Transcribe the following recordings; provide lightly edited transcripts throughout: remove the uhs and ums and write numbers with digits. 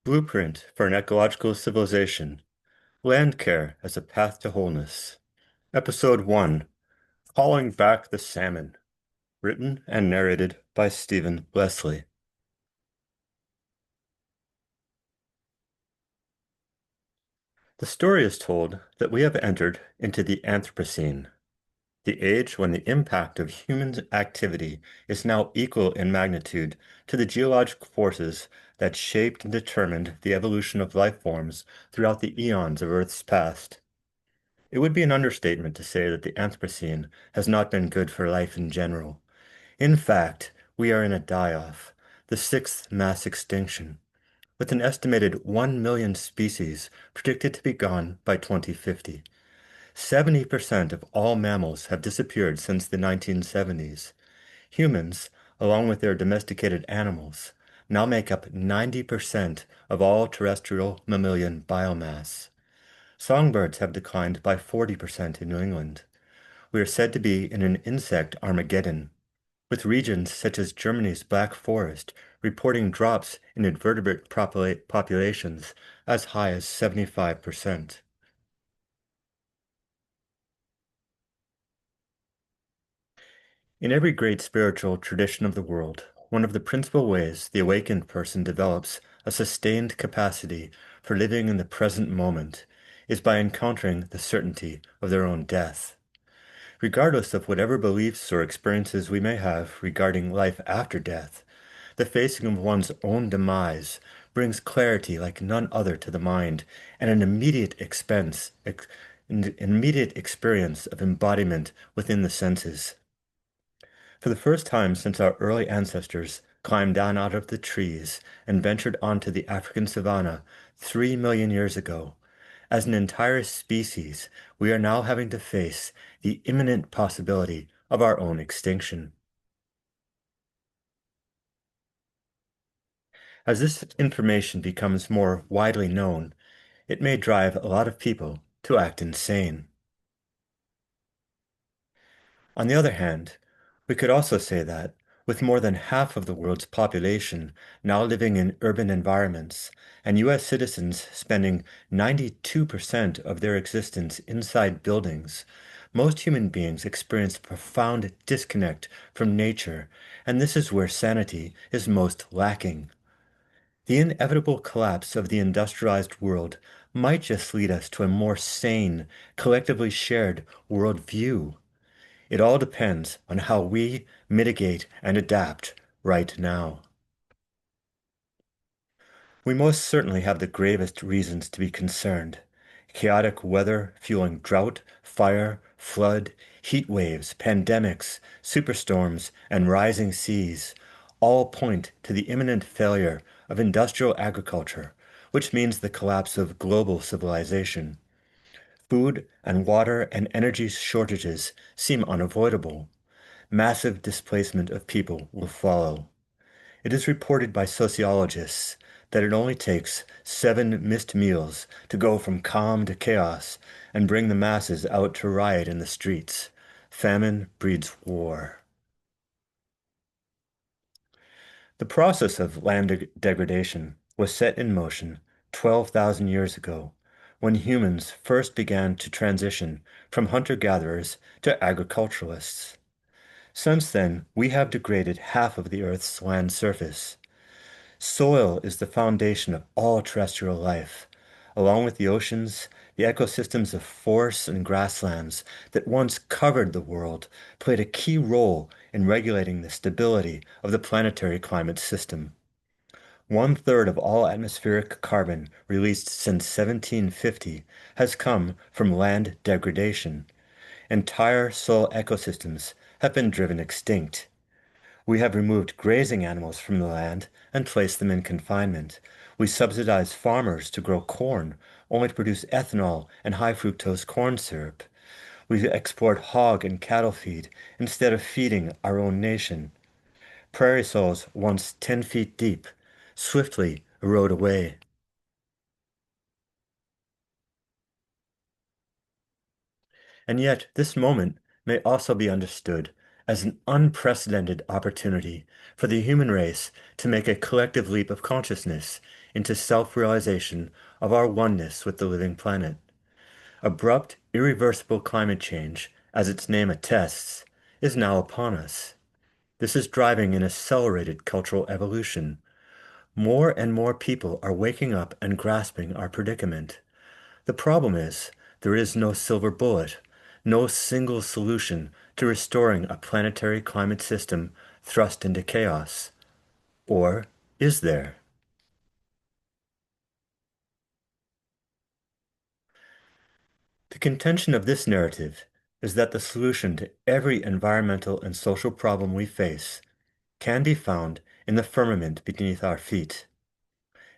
Blueprint for an Ecological Civilization. Land Care as a Path to Wholeness. Episode 1. Calling Back the Salmon. Written and narrated by Stephen Leslie. The story is told that we have entered into the Anthropocene, the age when the impact of human activity is now equal in magnitude to the geologic forces that shaped and determined the evolution of life forms throughout the eons of Earth's past. It would be an understatement to say that the Anthropocene has not been good for life in general. In fact, we are in a die-off, the sixth mass extinction, with an estimated 1 million species predicted to be gone by 2050. 70% of all mammals have disappeared since the 1970s. Humans, along with their domesticated animals, now make up 90% of all terrestrial mammalian biomass. Songbirds have declined by 40% in New England. We are said to be in an insect Armageddon, with regions such as Germany's Black Forest reporting drops in invertebrate populations as high as 75%. In every great spiritual tradition of the world, one of the principal ways the awakened person develops a sustained capacity for living in the present moment is by encountering the certainty of their own death. Regardless of whatever beliefs or experiences we may have regarding life after death, the facing of one's own demise brings clarity like none other to the mind and an immediate experience of embodiment within the senses. For the first time since our early ancestors climbed down out of the trees and ventured onto the African savanna 3 million years ago, as an entire species, we are now having to face the imminent possibility of our own extinction. As this information becomes more widely known, it may drive a lot of people to act insane. On the other hand, we could also say that, with more than half of the world's population now living in urban environments, and U.S. citizens spending 92% of their existence inside buildings, most human beings experience a profound disconnect from nature, and this is where sanity is most lacking. The inevitable collapse of the industrialized world might just lead us to a more sane, collectively shared worldview. It all depends on how we mitigate and adapt right now. We most certainly have the gravest reasons to be concerned. Chaotic weather fueling drought, fire, flood, heat waves, pandemics, superstorms, and rising seas all point to the imminent failure of industrial agriculture, which means the collapse of global civilization. Food and water and energy shortages seem unavoidable. Massive displacement of people will follow. It is reported by sociologists that it only takes 7 missed meals to go from calm to chaos and bring the masses out to riot in the streets. Famine breeds war. The process of land degradation was set in motion 12,000 years ago when humans first began to transition from hunter-gatherers to agriculturalists. Since then, we have degraded half of the Earth's land surface. Soil is the foundation of all terrestrial life. Along with the oceans, the ecosystems of forests and grasslands that once covered the world played a key role in regulating the stability of the planetary climate system. 1/3 of all atmospheric carbon released since 1750 has come from land degradation. Entire soil ecosystems have been driven extinct. We have removed grazing animals from the land and placed them in confinement. We subsidize farmers to grow corn, only to produce ethanol and high fructose corn syrup. We export hog and cattle feed instead of feeding our own nation. Prairie soils, once 10 feet deep, swiftly erode away. And yet, this moment may also be understood as an unprecedented opportunity for the human race to make a collective leap of consciousness into self-realization of our oneness with the living planet. Abrupt, irreversible climate change, as its name attests, is now upon us. This is driving an accelerated cultural evolution. More and more people are waking up and grasping our predicament. The problem is, there is no silver bullet, no single solution to restoring a planetary climate system thrust into chaos. Or is there? The contention of this narrative is that the solution to every environmental and social problem we face can be found in the firmament beneath our feet.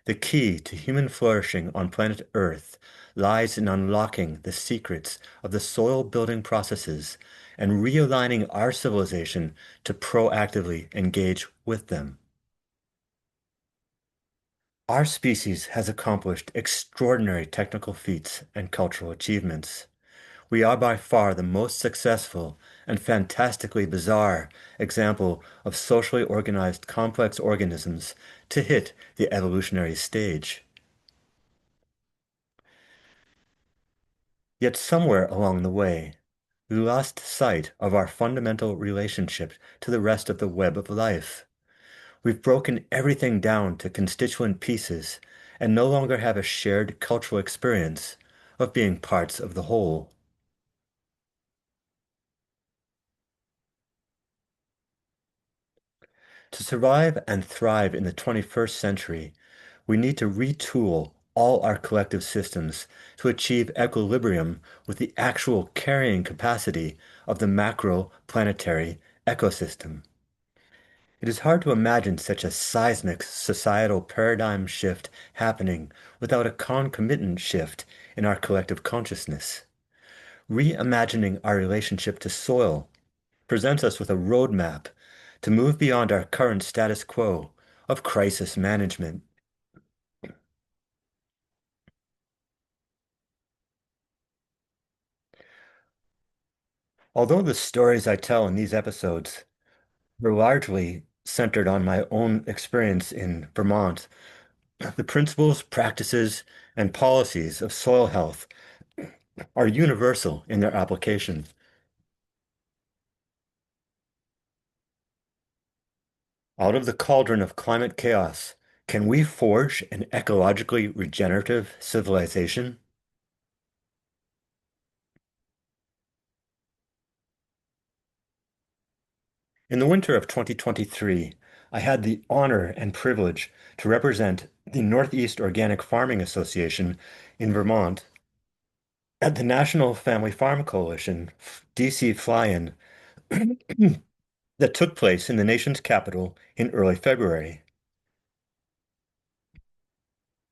The key to human flourishing on planet Earth lies in unlocking the secrets of the soil building processes and realigning our civilization to proactively engage with them. Our species has accomplished extraordinary technical feats and cultural achievements. We are by far the most successful and fantastically bizarre example of socially organized complex organisms to hit the evolutionary stage. Yet somewhere along the way, we lost sight of our fundamental relationship to the rest of the web of life. We've broken everything down to constituent pieces and no longer have a shared cultural experience of being parts of the whole. To survive and thrive in the 21st century, we need to retool all our collective systems to achieve equilibrium with the actual carrying capacity of the macro-planetary ecosystem. It is hard to imagine such a seismic societal paradigm shift happening without a concomitant shift in our collective consciousness. Reimagining our relationship to soil presents us with a roadmap to move beyond our current status quo of crisis management. Although the stories I tell in these episodes were largely centered on my own experience in Vermont, the principles, practices, and policies of soil health are universal in their application. Out of the cauldron of climate chaos, can we forge an ecologically regenerative civilization? In the winter of 2023, I had the honor and privilege to represent the Northeast Organic Farming Association in Vermont at the National Family Farm Coalition DC fly-in that took place in the nation's capital in early February.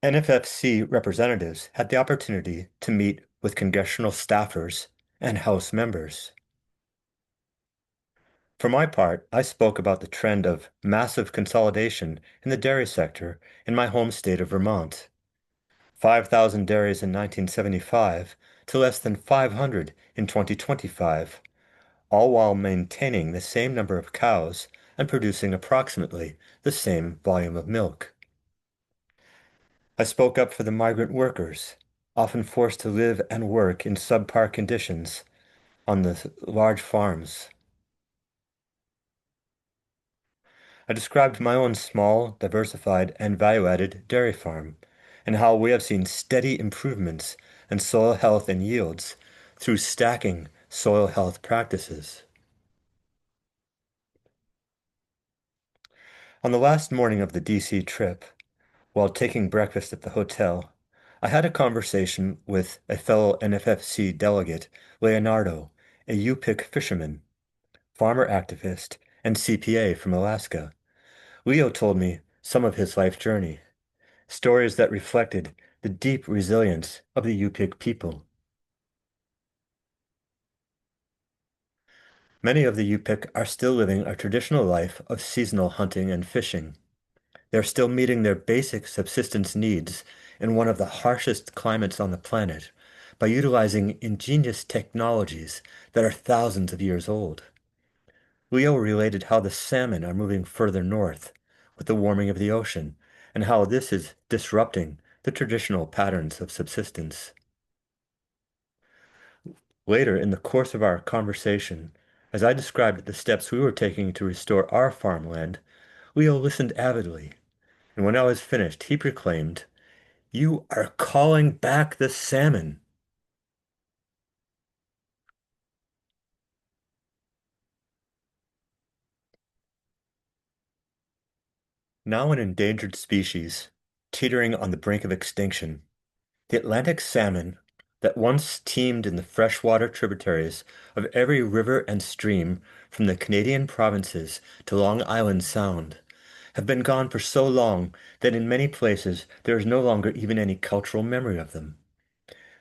NFFC representatives had the opportunity to meet with congressional staffers and House members. For my part, I spoke about the trend of massive consolidation in the dairy sector in my home state of Vermont. 5,000 dairies in 1975 to less than 500 in 2025, all while maintaining the same number of cows and producing approximately the same volume of milk. I spoke up for the migrant workers, often forced to live and work in subpar conditions on the large farms. I described my own small, diversified, and value-added dairy farm, and how we have seen steady improvements in soil health and yields through stacking soil health practices. On the last morning of the DC trip, while taking breakfast at the hotel, I had a conversation with a fellow NFFC delegate, Leonardo, a Yupik fisherman, farmer activist, and CPA from Alaska. Leo told me some of his life journey, stories that reflected the deep resilience of the Yupik people. Many of the Yupik are still living a traditional life of seasonal hunting and fishing. They're still meeting their basic subsistence needs in one of the harshest climates on the planet by utilizing ingenious technologies that are thousands of years old. Leo related how the salmon are moving further north with the warming of the ocean, and how this is disrupting the traditional patterns of subsistence. Later, in the course of our conversation, as I described the steps we were taking to restore our farmland, Leo listened avidly, and when I was finished, he proclaimed, "You are calling back the salmon." Now an endangered species, teetering on the brink of extinction, the Atlantic salmon that once teemed in the freshwater tributaries of every river and stream from the Canadian provinces to Long Island Sound, have been gone for so long that in many places there is no longer even any cultural memory of them.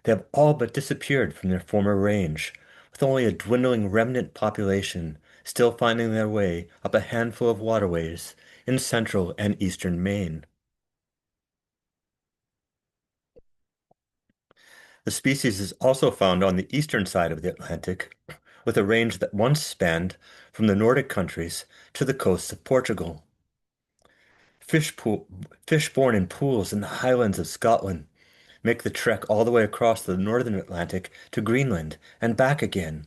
They have all but disappeared from their former range, with only a dwindling remnant population still finding their way up a handful of waterways in central and eastern Maine. The species is also found on the eastern side of the Atlantic, with a range that once spanned from the Nordic countries to the coasts of Portugal. Fish, pool, fish born in pools in the highlands of Scotland make the trek all the way across the northern Atlantic to Greenland and back again.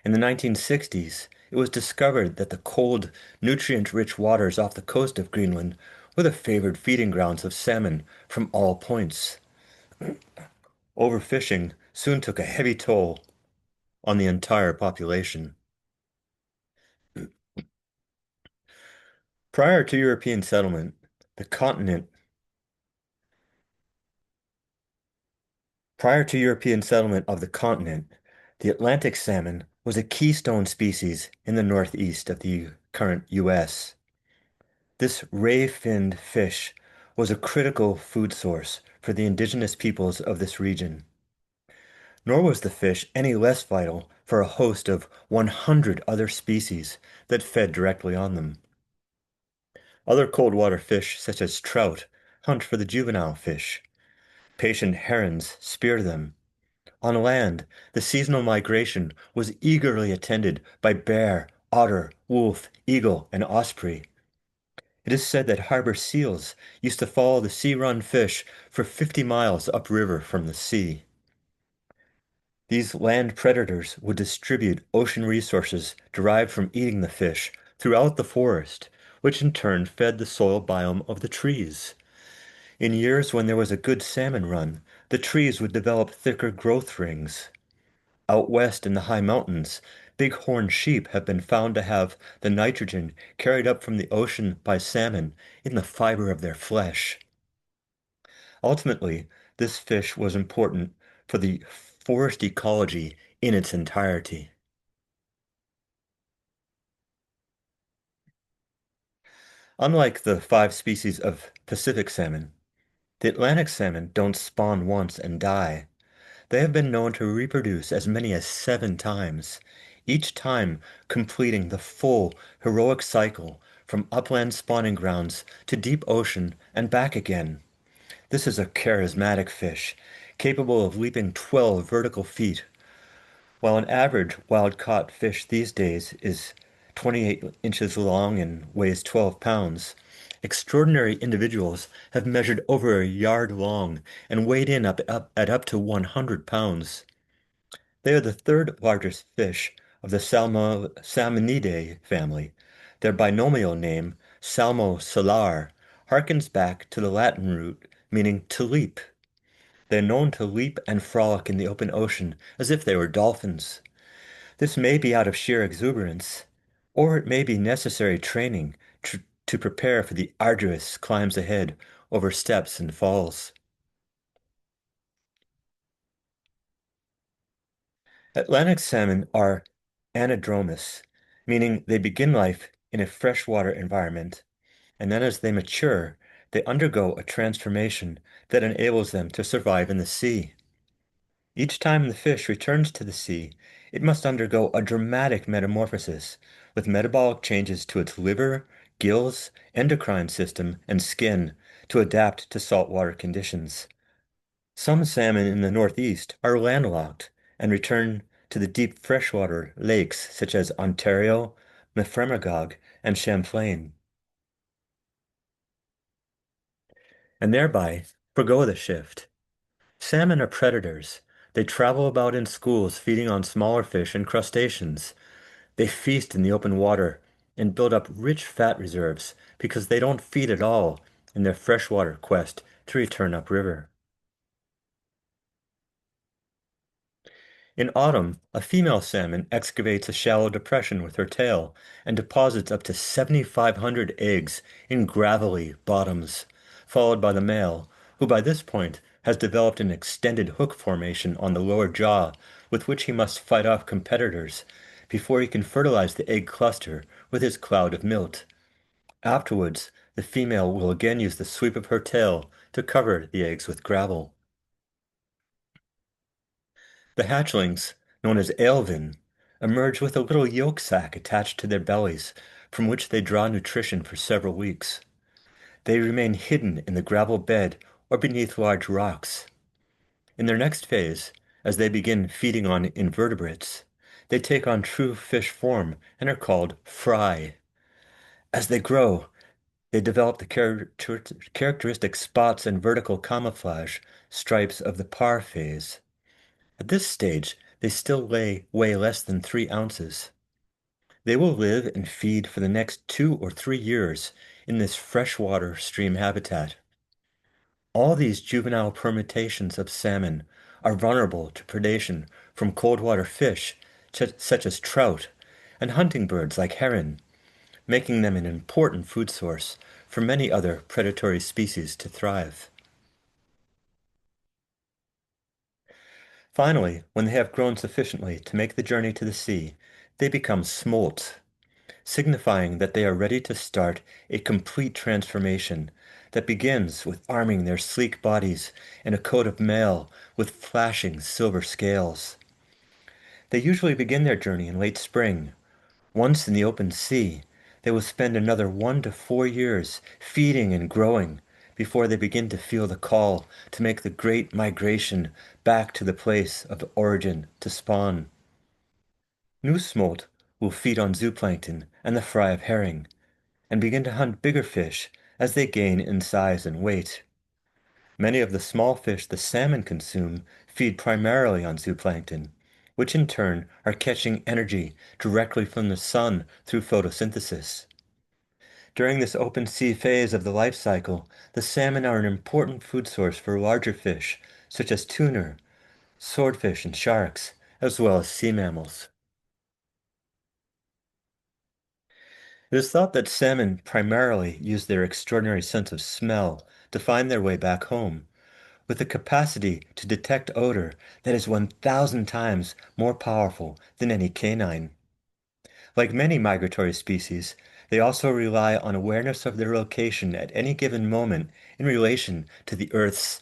In the 1960s, it was discovered that the cold, nutrient-rich waters off the coast of Greenland were the favored feeding grounds of salmon from all points. Overfishing soon took a heavy toll on the entire population. Prior to European settlement, the continent, prior to European settlement of the continent, the Atlantic salmon was a keystone species in the northeast of the current US. This ray-finned fish was a critical food source for the indigenous peoples of this region. Nor was the fish any less vital for a host of 100 other species that fed directly on them. Other cold water fish, such as trout, hunt for the juvenile fish. Patient herons spear them. On land, the seasonal migration was eagerly attended by bear, otter, wolf, eagle, and osprey. It is said that harbor seals used to follow the sea-run fish for 50 miles upriver from the sea. These land predators would distribute ocean resources derived from eating the fish throughout the forest, which in turn fed the soil biome of the trees. In years when there was a good salmon run, the trees would develop thicker growth rings. Out west in the high mountains, bighorn sheep have been found to have the nitrogen carried up from the ocean by salmon in the fiber of their flesh. Ultimately, this fish was important for the forest ecology in its entirety. Unlike the five species of Pacific salmon, the Atlantic salmon don't spawn once and die. They have been known to reproduce as many as 7 times, each time completing the full heroic cycle from upland spawning grounds to deep ocean and back again. This is a charismatic fish, capable of leaping 12 vertical feet. While an average wild-caught fish these days is 28 inches long and weighs 12 pounds, extraordinary individuals have measured over a yard long and weighed in at up to 100 pounds. They are the third largest fish of the Salmonidae family. Their binomial name, Salmo salar, harkens back to the Latin root meaning to leap. They are known to leap and frolic in the open ocean as if they were dolphins. This may be out of sheer exuberance, or it may be necessary training to prepare for the arduous climbs ahead over steps and falls. Atlantic salmon are anadromous, meaning they begin life in a freshwater environment, and then as they mature, they undergo a transformation that enables them to survive in the sea. Each time the fish returns to the sea, it must undergo a dramatic metamorphosis, with metabolic changes to its liver, gills, endocrine system, and skin to adapt to saltwater conditions. Some salmon in the Northeast are landlocked and return to the deep freshwater lakes such as Ontario, Mephremagog, and Champlain, and thereby forgo the shift. Salmon are predators. They travel about in schools feeding on smaller fish and crustaceans. They feast in the open water and build up rich fat reserves because they don't feed at all in their freshwater quest to return upriver. In autumn, a female salmon excavates a shallow depression with her tail and deposits up to 7,500 eggs in gravelly bottoms, followed by the male, who by this point has developed an extended hook formation on the lower jaw with which he must fight off competitors before he can fertilize the egg cluster with his cloud of milt. Afterwards, the female will again use the sweep of her tail to cover the eggs with gravel. The hatchlings, known as alevin, emerge with a little yolk sac attached to their bellies, from which they draw nutrition for several weeks. They remain hidden in the gravel bed or beneath large rocks. In their next phase, as they begin feeding on invertebrates, they take on true fish form and are called fry. As they grow, they develop the characteristic spots and vertical camouflage stripes of the par phase. At this stage, they still weigh less than 3 ounces. They will live and feed for the next 2 or 3 years in this freshwater stream habitat. All these juvenile permutations of salmon are vulnerable to predation from cold water fish, such as trout, and hunting birds like heron, making them an important food source for many other predatory species to thrive. Finally, when they have grown sufficiently to make the journey to the sea, they become smolt, signifying that they are ready to start a complete transformation that begins with arming their sleek bodies in a coat of mail with flashing silver scales. They usually begin their journey in late spring. Once in the open sea, they will spend another 1 to 4 years feeding and growing before they begin to feel the call to make the great migration back to the place of origin to spawn. New smolt will feed on zooplankton and the fry of herring, and begin to hunt bigger fish as they gain in size and weight. Many of the small fish the salmon consume feed primarily on zooplankton, which in turn are catching energy directly from the sun through photosynthesis. During this open sea phase of the life cycle, the salmon are an important food source for larger fish, such as tuna, swordfish, and sharks, as well as sea mammals. It is thought that salmon primarily use their extraordinary sense of smell to find their way back home, with a capacity to detect odor that is 1,000 times more powerful than any canine. Like many migratory species, they also rely on awareness of their location at any given moment in relation to the Earth's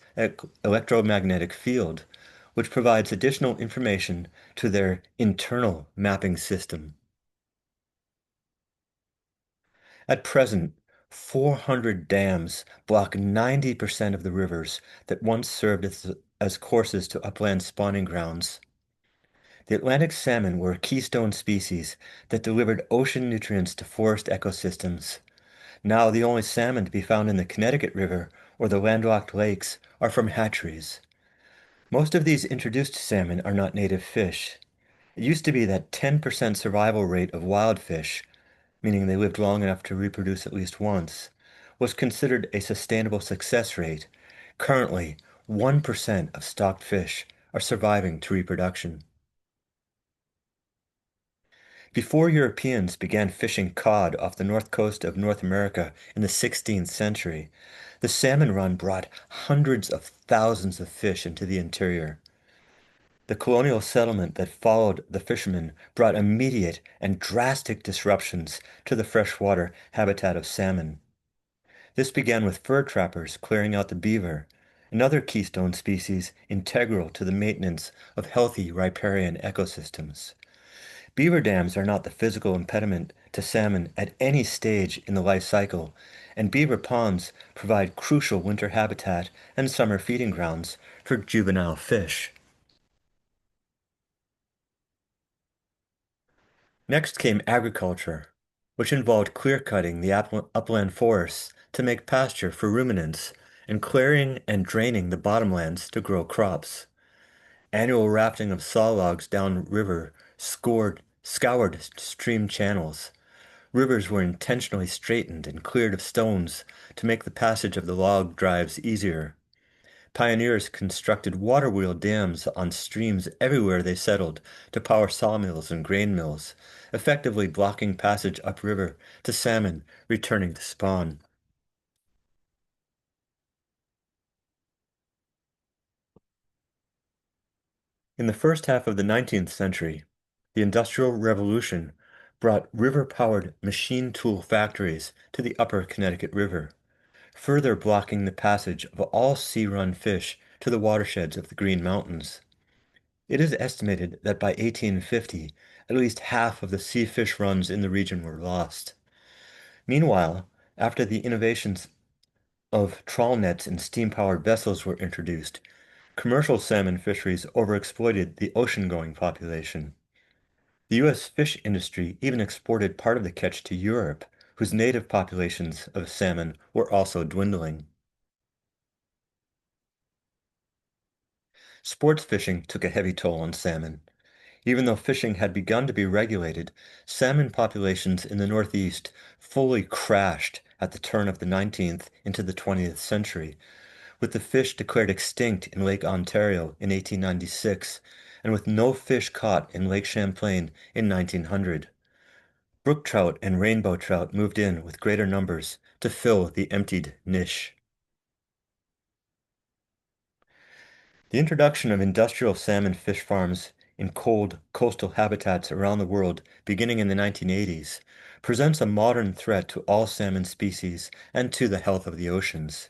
electromagnetic field, which provides additional information to their internal mapping system. At present, 400 dams block 90% of the rivers that once served as courses to upland spawning grounds. The Atlantic salmon were a keystone species that delivered ocean nutrients to forest ecosystems. Now the only salmon to be found in the Connecticut River or the landlocked lakes are from hatcheries. Most of these introduced salmon are not native fish. It used to be that 10% survival rate of wild fish, meaning they lived long enough to reproduce at least once, was considered a sustainable success rate. Currently, 1% of stocked fish are surviving to reproduction. Before Europeans began fishing cod off the north coast of North America in the 16th century, the salmon run brought hundreds of thousands of fish into the interior. The colonial settlement that followed the fishermen brought immediate and drastic disruptions to the freshwater habitat of salmon. This began with fur trappers clearing out the beaver, another keystone species integral to the maintenance of healthy riparian ecosystems. Beaver dams are not the physical impediment to salmon at any stage in the life cycle, and beaver ponds provide crucial winter habitat and summer feeding grounds for juvenile fish. Next came agriculture. which involved clear-cutting the upland forests to make pasture for ruminants and clearing and draining the bottomlands to grow crops. Annual rafting of saw logs downriver scoured stream channels. Rivers were intentionally straightened and cleared of stones to make the passage of the log drives easier. Pioneers constructed water wheel dams on streams everywhere they settled to power sawmills and grain mills, effectively blocking passage upriver to salmon returning to spawn. In the first half of the 19th century, the Industrial Revolution brought river-powered machine tool factories to the upper Connecticut River, further blocking the passage of all sea-run fish to the watersheds of the Green Mountains. It is estimated that by 1850, at least half of the sea fish runs in the region were lost. Meanwhile, after the innovations of trawl nets and steam-powered vessels were introduced, commercial salmon fisheries overexploited the ocean-going population. The U.S. fish industry even exported part of the catch to Europe, whose native populations of salmon were also dwindling. Sports fishing took a heavy toll on salmon. Even though fishing had begun to be regulated, salmon populations in the Northeast fully crashed at the turn of the 19th into the 20th century, with the fish declared extinct in Lake Ontario in 1896, and with no fish caught in Lake Champlain in 1900. Brook trout and rainbow trout moved in with greater numbers to fill the emptied niche. The introduction of industrial salmon fish farms in cold coastal habitats around the world beginning in the 1980s presents a modern threat to all salmon species and to the health of the oceans.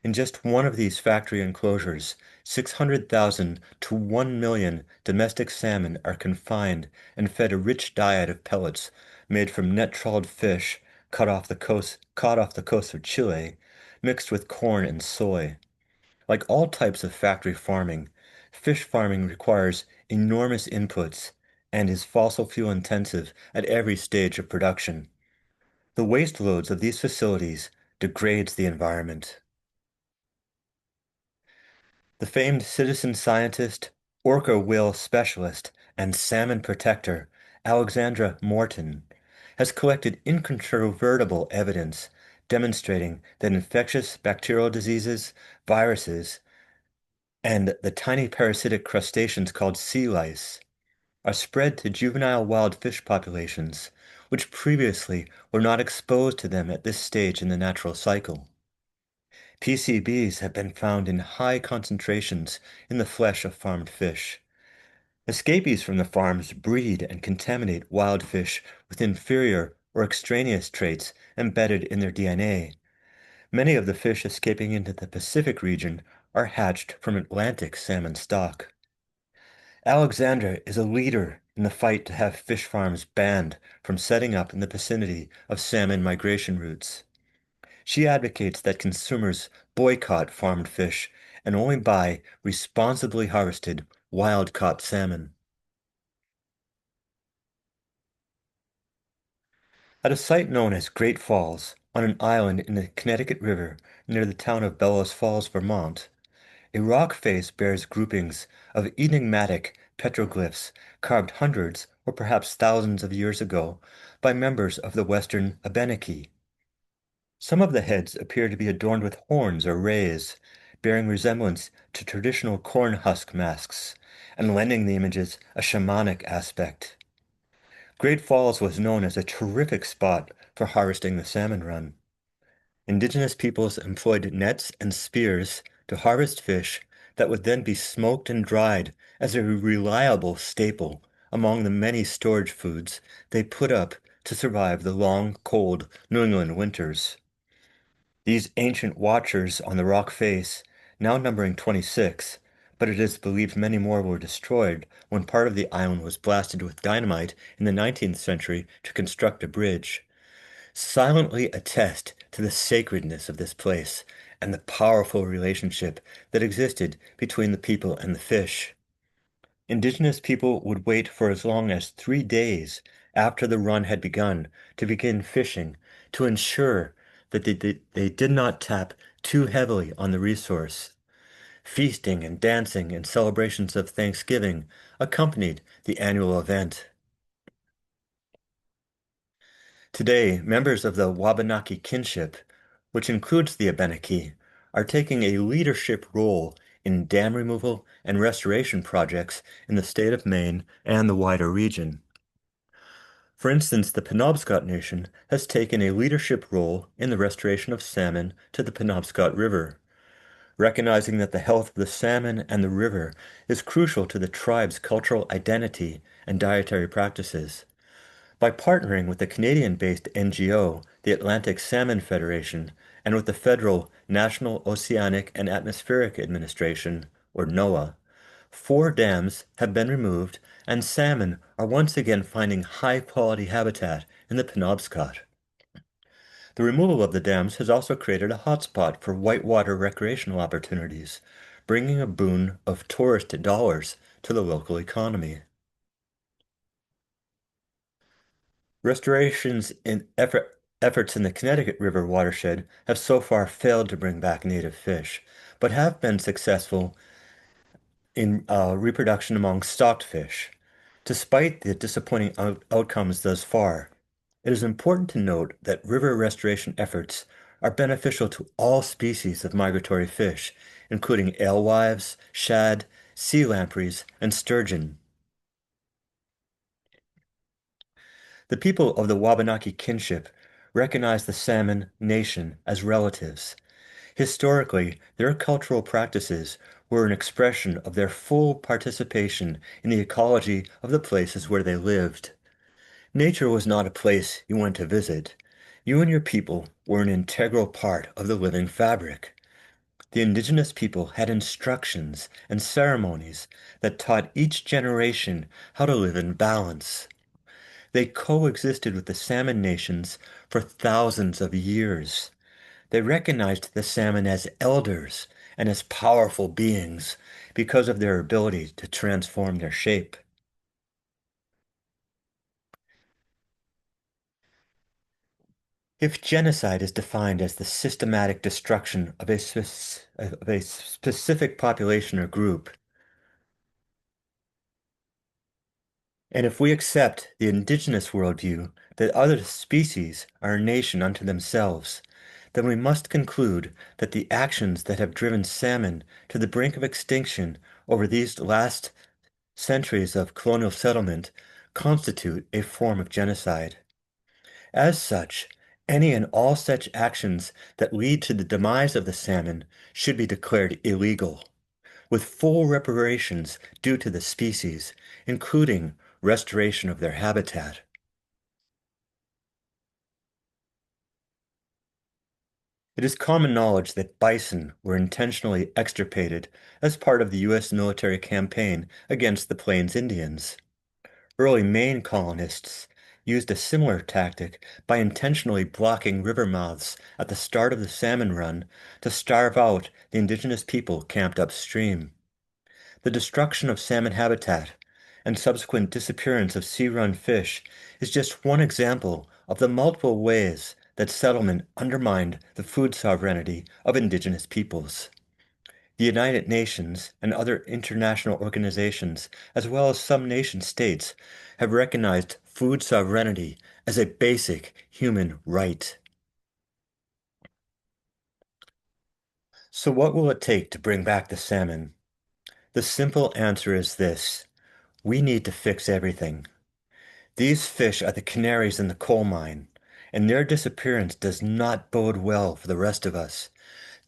In just one of these factory enclosures, 600,000 to 1 million domestic salmon are confined and fed a rich diet of pellets made from net-trawled fish caught off the coast of Chile, mixed with corn and soy. Like all types of factory farming, fish farming requires enormous inputs and is fossil fuel intensive at every stage of production. The waste loads of these facilities degrades the environment. The famed citizen scientist, orca whale specialist, and salmon protector, Alexandra Morton, has collected incontrovertible evidence demonstrating that infectious bacterial diseases, viruses, and the tiny parasitic crustaceans called sea lice are spread to juvenile wild fish populations, which previously were not exposed to them at this stage in the natural cycle. PCBs have been found in high concentrations in the flesh of farmed fish. Escapees from the farms breed and contaminate wild fish with inferior or extraneous traits embedded in their DNA. Many of the fish escaping into the Pacific region are hatched from Atlantic salmon stock. Alexandra is a leader in the fight to have fish farms banned from setting up in the vicinity of salmon migration routes. She advocates that consumers boycott farmed fish and only buy responsibly harvested, wild-caught salmon. At a site known as Great Falls, on an island in the Connecticut River near the town of Bellows Falls, Vermont, a rock face bears groupings of enigmatic petroglyphs carved hundreds or perhaps thousands of years ago by members of the Western Abenaki. Some of the heads appear to be adorned with horns or rays, bearing resemblance to traditional corn husk masks, and lending the images a shamanic aspect. Great Falls was known as a terrific spot for harvesting the salmon run. Indigenous peoples employed nets and spears to harvest fish that would then be smoked and dried as a reliable staple among the many storage foods they put up to survive the long, cold New England winters. These ancient watchers on the rock face, now numbering 26, but it is believed many more were destroyed when part of the island was blasted with dynamite in the 19th century to construct a bridge, silently attest to the sacredness of this place and the powerful relationship that existed between the people and the fish. Indigenous people would wait for as long as 3 days after the run had begun to begin fishing to ensure that they did not tap too heavily on the resource. Feasting and dancing and celebrations of Thanksgiving accompanied the annual event. Today, members of the Wabanaki kinship, which includes the Abenaki, are taking a leadership role in dam removal and restoration projects in the state of Maine and the wider region. For instance, the Penobscot Nation has taken a leadership role in the restoration of salmon to the Penobscot River, recognizing that the health of the salmon and the river is crucial to the tribe's cultural identity and dietary practices. By partnering with the Canadian-based NGO, the Atlantic Salmon Federation, and with the federal National Oceanic and Atmospheric Administration, or NOAA, 4 dams have been removed and salmon are once again finding high-quality habitat in the Penobscot. The removal of the dams has also created a hotspot for whitewater recreational opportunities, bringing a boon of tourist dollars to the local economy. Efforts in the Connecticut River watershed have so far failed to bring back native fish, but have been successful in reproduction among stocked fish. Despite the disappointing outcomes thus far, it is important to note that river restoration efforts are beneficial to all species of migratory fish, including alewives, shad, sea lampreys, and sturgeon. The people of the Wabanaki kinship recognize the Salmon Nation as relatives. Historically, their cultural practices were an expression of their full participation in the ecology of the places where they lived. Nature was not a place you went to visit. You and your people were an integral part of the living fabric. The indigenous people had instructions and ceremonies that taught each generation how to live in balance. They coexisted with the salmon nations for thousands of years. They recognized the salmon as elders and as powerful beings because of their ability to transform their shape. If genocide is defined as the systematic destruction of a specific population or group, and if we accept the indigenous worldview that other species are a nation unto themselves, then we must conclude that the actions that have driven salmon to the brink of extinction over these last centuries of colonial settlement constitute a form of genocide. As such, any and all such actions that lead to the demise of the salmon should be declared illegal, with full reparations due to the species, including restoration of their habitat. It is common knowledge that bison were intentionally extirpated as part of the U.S. military campaign against the Plains Indians. Early Maine colonists used a similar tactic by intentionally blocking river mouths at the start of the salmon run to starve out the indigenous people camped upstream. The destruction of salmon habitat and subsequent disappearance of sea-run fish is just one example of the multiple ways that settlement undermined the food sovereignty of indigenous peoples. The United Nations and other international organizations, as well as some nation states, have recognized food sovereignty as a basic human right. So what will it take to bring back the salmon? The simple answer is this: we need to fix everything. These fish are the canaries in the coal mine, and their disappearance does not bode well for the rest of us.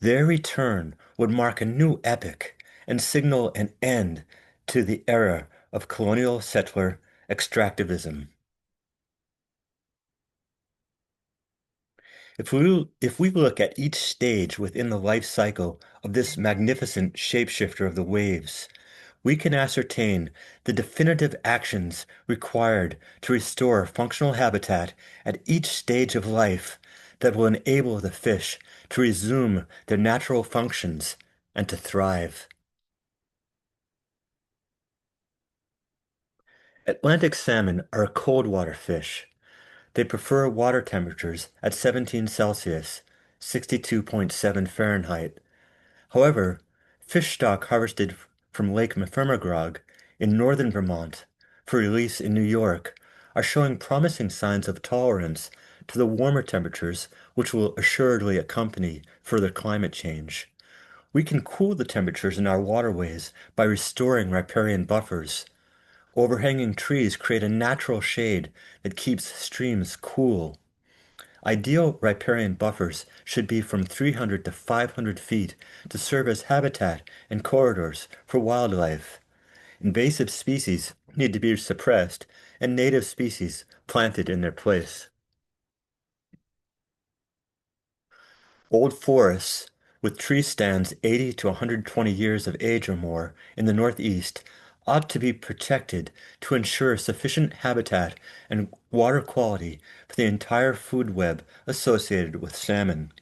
Their return would mark a new epoch and signal an end to the era of colonial settler extractivism. If we look at each stage within the life cycle of this magnificent shapeshifter of the waves, we can ascertain the definitive actions required to restore functional habitat at each stage of life that will enable the fish to resume their natural functions and to thrive. Atlantic salmon are a cold water fish. They prefer water temperatures at 17 Celsius, 62.7 Fahrenheit. However, fish stock harvested from Lake Meffermagog in northern Vermont for release in New York are showing promising signs of tolerance to the warmer temperatures which will assuredly accompany further climate change. We can cool the temperatures in our waterways by restoring riparian buffers. Overhanging trees create a natural shade that keeps streams cool. Ideal riparian buffers should be from 300 to 500 feet to serve as habitat and corridors for wildlife. Invasive species need to be suppressed and native species planted in their place. Old forests with tree stands 80 to 120 years of age or more in the Northeast ought to be protected to ensure sufficient habitat and water quality for the entire food web associated with salmon.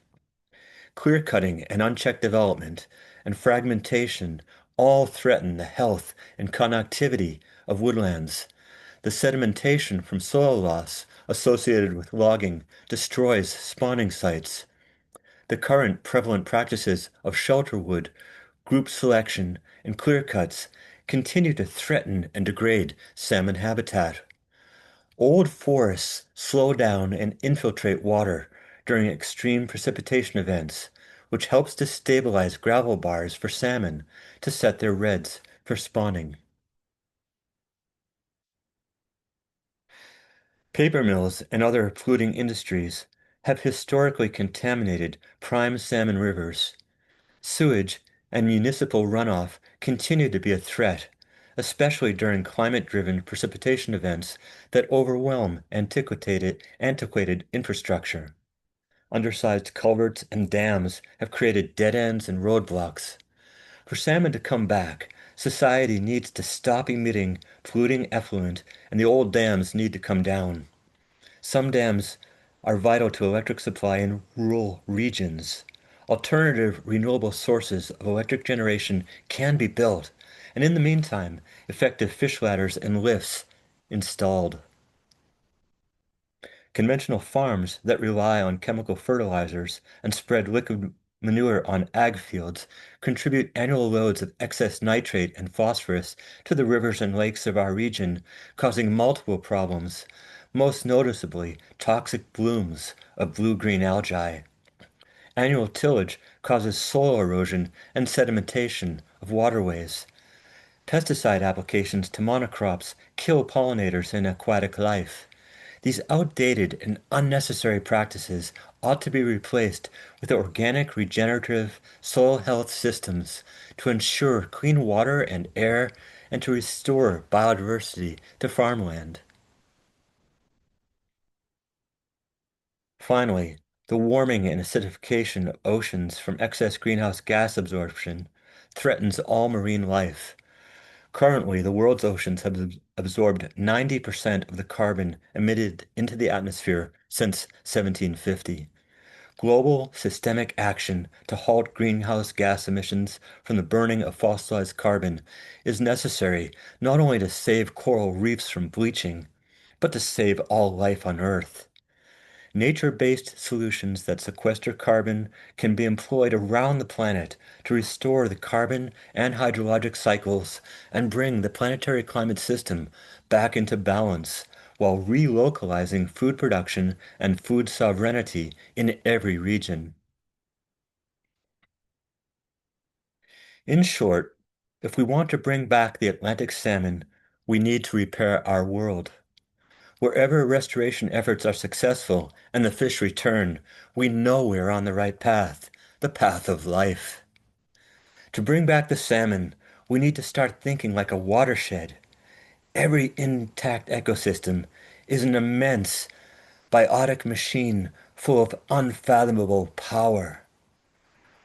Clear cutting and unchecked development and fragmentation all threaten the health and connectivity of woodlands. The sedimentation from soil loss associated with logging destroys spawning sites. The current prevalent practices of shelter wood, group selection, and clear cuts continue to threaten and degrade salmon habitat. Old forests slow down and infiltrate water during extreme precipitation events, which helps to stabilize gravel bars for salmon to set their redds for spawning. Paper mills and other polluting industries have historically contaminated prime salmon rivers. Sewage and municipal runoff continue to be a threat, especially during climate-driven precipitation events that overwhelm antiquated infrastructure. Undersized culverts and dams have created dead ends and roadblocks. For salmon to come back, society needs to stop emitting polluting effluent and the old dams need to come down. Some dams are vital to electric supply in rural regions. Alternative renewable sources of electric generation can be built, and in the meantime, effective fish ladders and lifts installed. Conventional farms that rely on chemical fertilizers and spread liquid manure on ag fields contribute annual loads of excess nitrate and phosphorus to the rivers and lakes of our region, causing multiple problems, most noticeably toxic blooms of blue-green algae. Annual tillage causes soil erosion and sedimentation of waterways. Pesticide applications to monocrops kill pollinators and aquatic life. These outdated and unnecessary practices ought to be replaced with organic regenerative soil health systems to ensure clean water and air and to restore biodiversity to farmland. Finally, the warming and acidification of oceans from excess greenhouse gas absorption threatens all marine life. Currently, the world's oceans have absorbed 90% of the carbon emitted into the atmosphere since 1750. Global systemic action to halt greenhouse gas emissions from the burning of fossilized carbon is necessary not only to save coral reefs from bleaching, but to save all life on Earth. Nature-based solutions that sequester carbon can be employed around the planet to restore the carbon and hydrologic cycles and bring the planetary climate system back into balance while relocalizing food production and food sovereignty in every region. In short, if we want to bring back the Atlantic salmon, we need to repair our world. Wherever restoration efforts are successful and the fish return, we know we are on the right path, the path of life. To bring back the salmon, we need to start thinking like a watershed. Every intact ecosystem is an immense, biotic machine full of unfathomable power.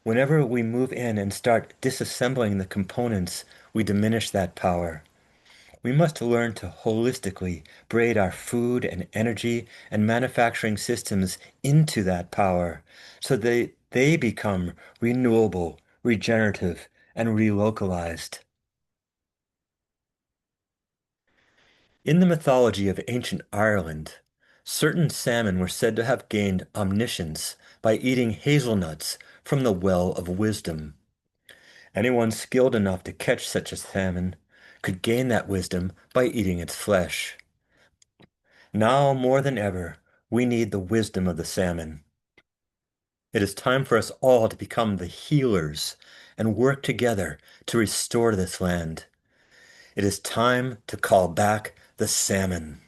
Whenever we move in and start disassembling the components, we diminish that power. We must learn to holistically braid our food and energy and manufacturing systems into that power so they become renewable, regenerative, and relocalized. In the mythology of ancient Ireland, certain salmon were said to have gained omniscience by eating hazelnuts from the well of wisdom. Anyone skilled enough to catch such a salmon could gain that wisdom by eating its flesh. Now more than ever, we need the wisdom of the salmon. It is time for us all to become the healers and work together to restore this land. It is time to call back the salmon.